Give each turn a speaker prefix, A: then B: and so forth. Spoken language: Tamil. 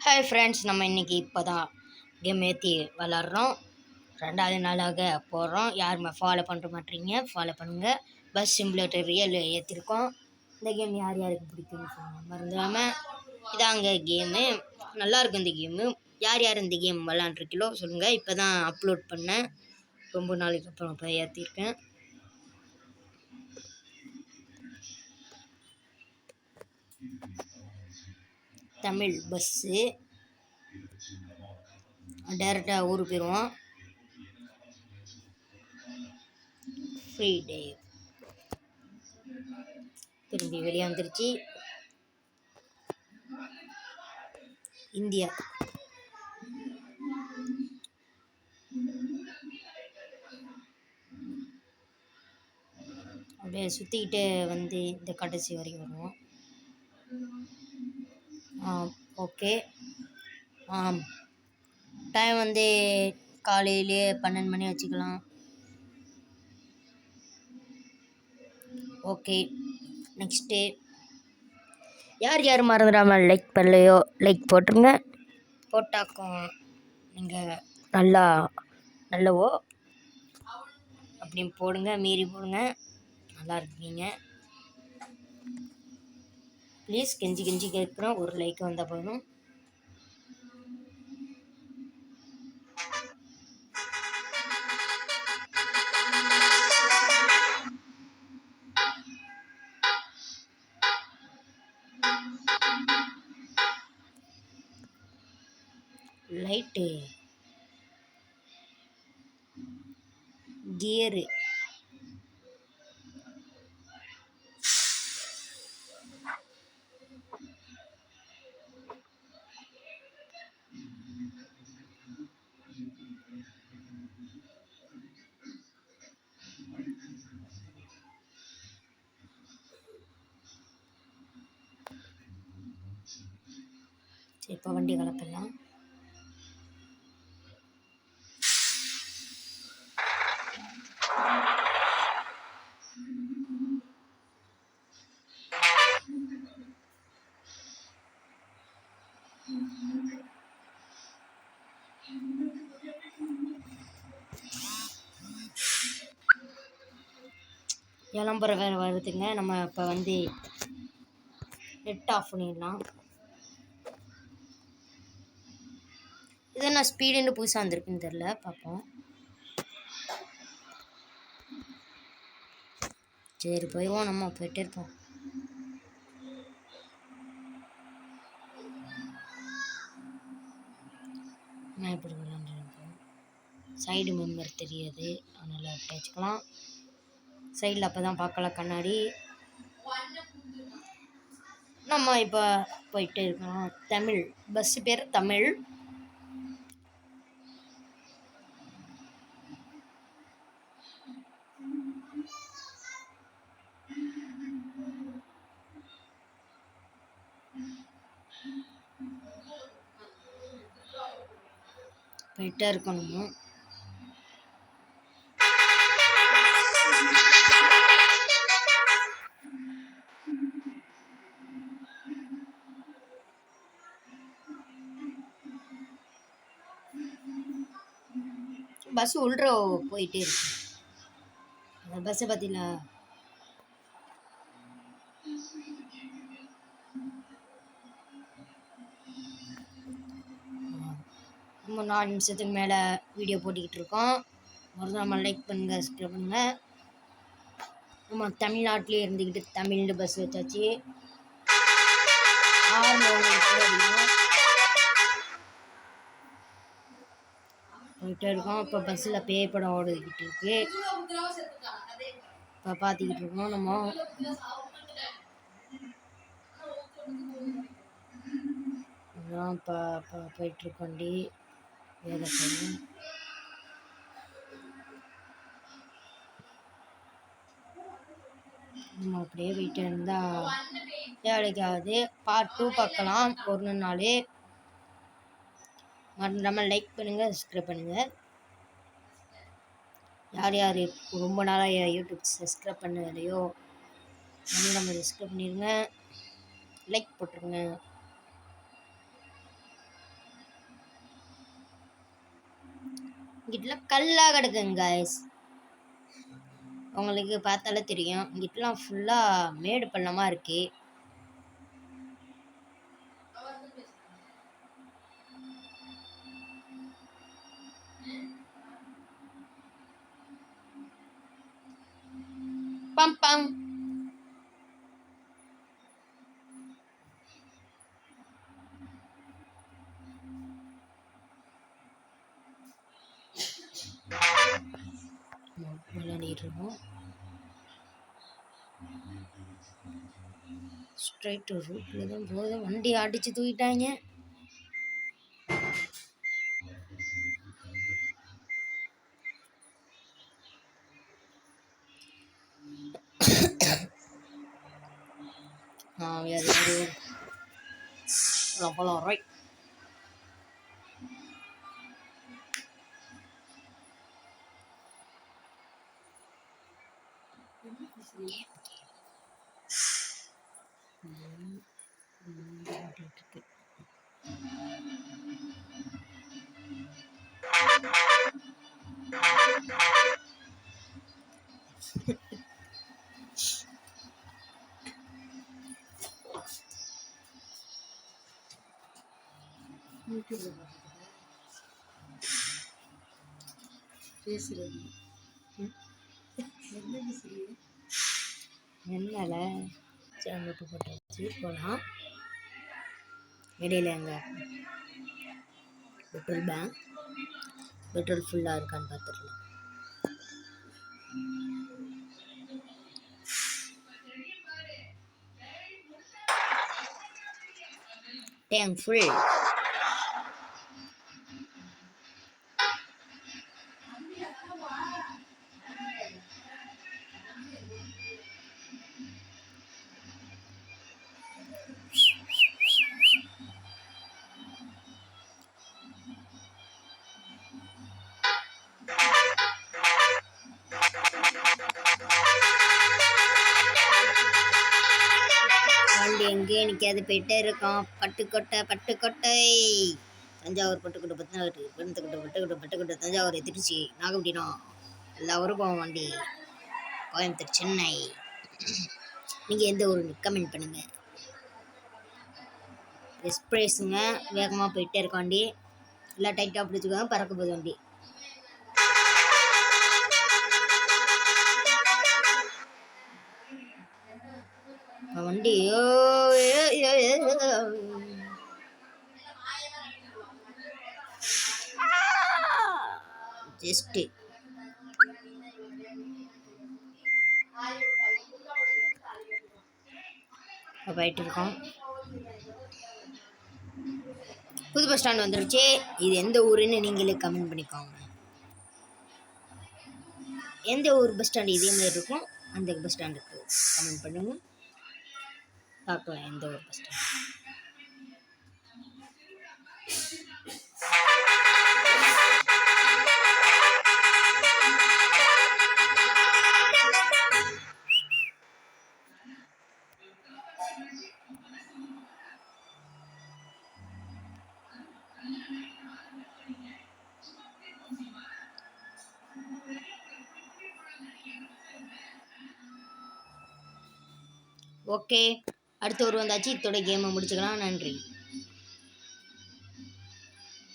A: ஹாய் ஃப்ரெண்ட்ஸ், நம்ம இன்றைக்கி இப்போ தான் கேம் ஏற்றி விளாட்றோம். 2வது நாளாக போடுறோம். யாருமே ஃபாலோ பண்ணுற மாட்டீங்க, ஃபாலோ பண்ணுங்கள். பஸ் சிமுலேட்டர் ரியல் ஏற்றிருக்கோம். இந்த கேம் யார் யாருக்கு பிடிக்குன்னு சொல்லுங்கள் மறந்துடாமல். இதாங்க கேமு, நல்லாயிருக்கும் இந்த கேமு. யார் யார் இந்த கேம் விளாண்டுருக்கீங்களோ சொல்லுங்கள். இப்போ தான் அப்லோட் பண்ணேன், ரொம்ப நாளைக்கு அப்புறம் இப்போ ஏற்றிருக்கேன். தமிழ் பஸ்ஸு டேரெக்டாக ஊருக்கு போயிடுவோம். ஃப்ரீ டே திரும்பி வெளியே வந்துருச்சு. இந்தியா அப்படியே சுற்றிக்கிட்டு வந்து இந்த கடைசி வரைக்கும் வருவோம். ஓகே. டைம் வந்து காலையிலே 12 மணி வச்சுக்கலாம். ஓகே, நெக்ஸ்ட்டு யார் யார் மறந்துடாமல் லைக் பண்ணலையோ லைக் போட்டுருங்க. போட்டாக்கும் நீங்கள் நல்லவோ அப்படின்னு போடுங்க, மீறி போடுங்க, நல்லா இருக்கீங்க. ப்ளீஸ் கெஞ்சி கேட்குறோம், ஒரு லைக் வந்தால் போதும். லைட்டு கியரு இப்போ வண்டி கலப்பெல்லாம் விளம்பரம் வேறு வருதுங்க. நம்ம இப்போ வந்து நெட் ஆஃப் பண்ணிடலாம். இது என்ன ஸ்பீடுன்னு புதுசாக வந்திருக்குன்னு தெரில, பார்ப்போம். சரி போயிடுவோம், நம்ம போயிட்டே இருப்போம். நான் எப்படி விளாண்டுருக்கோம். சைடு மெம்பர் தெரியாது, அதனால் அப்படி வச்சுக்கலாம். சைடில் அப்போ தான் பார்க்கலாம் கண்ணாடி. நம்ம இப்போ போயிட்டே இருக்கோம். தமிழ் பஸ்ஸு பேர் தமிழ். போயிட்டே இருக்கணும். பஸ் உள்ற போயிட்டே இருக்கு. அந்த பஸ்ஸை பார்த்தீங்களா? நம்ம 4 நிமிஷத்துக்கு மேலே வீடியோ போட்டுக்கிட்டு இருக்கோம். மறக்காம லைக் பண்ணுங்கள், சப்ஸ்கிரைப் பண்ணுங்கள். நம்ம தமிழ்நாட்டிலே இருந்துக்கிட்டு தமிழ்னு பஸ் வச்சாச்சு. போயிட்டே இருக்கோம். இப்போ பஸ்ஸில் பேய் படம் ஓடிக்கிட்டு இருக்கு. இப்போ பார்த்துக்கிட்டு இருக்கோம். நம்ம இப்போ போயிட்டுருக்கோம். வண்டி வேகப்படும். நம்ம அப்படியே போயிட்டு இருந்தால் வேலைக்காவது பார்ட் 2 பார்க்கலாம் ஒரு நாள். மறந்துடாமல் லைக் பண்ணுங்கள், சப்ஸ்கிரைப் பண்ணுங்கள். யார் யார் ரொம்ப நாளாக யூடியூப் சப்ஸ்கிரைப் பண்ணலையோ நம்ம சப்ஸ்கிரைப் பண்ணிடுங்க, லைக் போட்டுருங்க. இங்கிட்டலாம் கல்லாக கிடக்குங்க guys. உங்களுக்கு பார்த்தாலே தெரியும். இங்கிட்டலாம் ஃபுல்லாக மேடு பள்ளமாக இருக்கு. பம் பம் விளையாடிட்டு இருக்கோம். ஸ்ட்ரைட் ரூட்டில் தான் போதும். வண்டி அடித்து தூக்கிட்டாங்க. போகலாம் ரைட். என்னல சேனல் போட்டாச்சு. போகலாம். இடையில எங்க பெட்ரோல் ஃபுல்லாக இருக்கான்னு பார்த்துடலாம். Tank full. வண்டி எங்கேயே நிற்காது, போயிட்டே இருக்கோம். பட்டுக்கோட்டை தஞ்சாவூர், பட்டுக்கோட்டை, பட்டுக்கோட்டை, தஞ்சாவூர், திருச்சி, நாகப்பட்டினம் எல்லா ஊரும் போவோம் வண்டி. கோயம்புத்தூர், சென்னை. நீங்கள் எந்த ஊர் கமெண்ட் பண்ணுங்கள். எக்ஸ்பிரஸுங்க, வேகமாக போயிட்டே இருக்க வண்டி. எல்லாம் டைட்டாக பிடிச்சிக்கோங்க, பறக்க போகுது வண்டி. வண்டி ஜஸ்ட் போயிட்டு இருக்கோம். புது பஸ் ஸ்டாண்ட் வந்துருச்சு. இது எந்த ஊருன்னு நீங்களே கமெண்ட் பண்ணிக்கோங்க. எந்த ஊர் பஸ் ஸ்டாண்டு இதே மாதிரி இருக்கும் அந்த பஸ் ஸ்டாண்டுக்கு கமெண்ட் பண்ணுங்க. பார்க்கலாம் எந்த ஊர் பஸ் ஸ்டாண்ட். ஓகே, அடுத்த ஒரு வந்தாச்சு. இதோட கேமை முடிச்சுக்கலாம். நன்றி.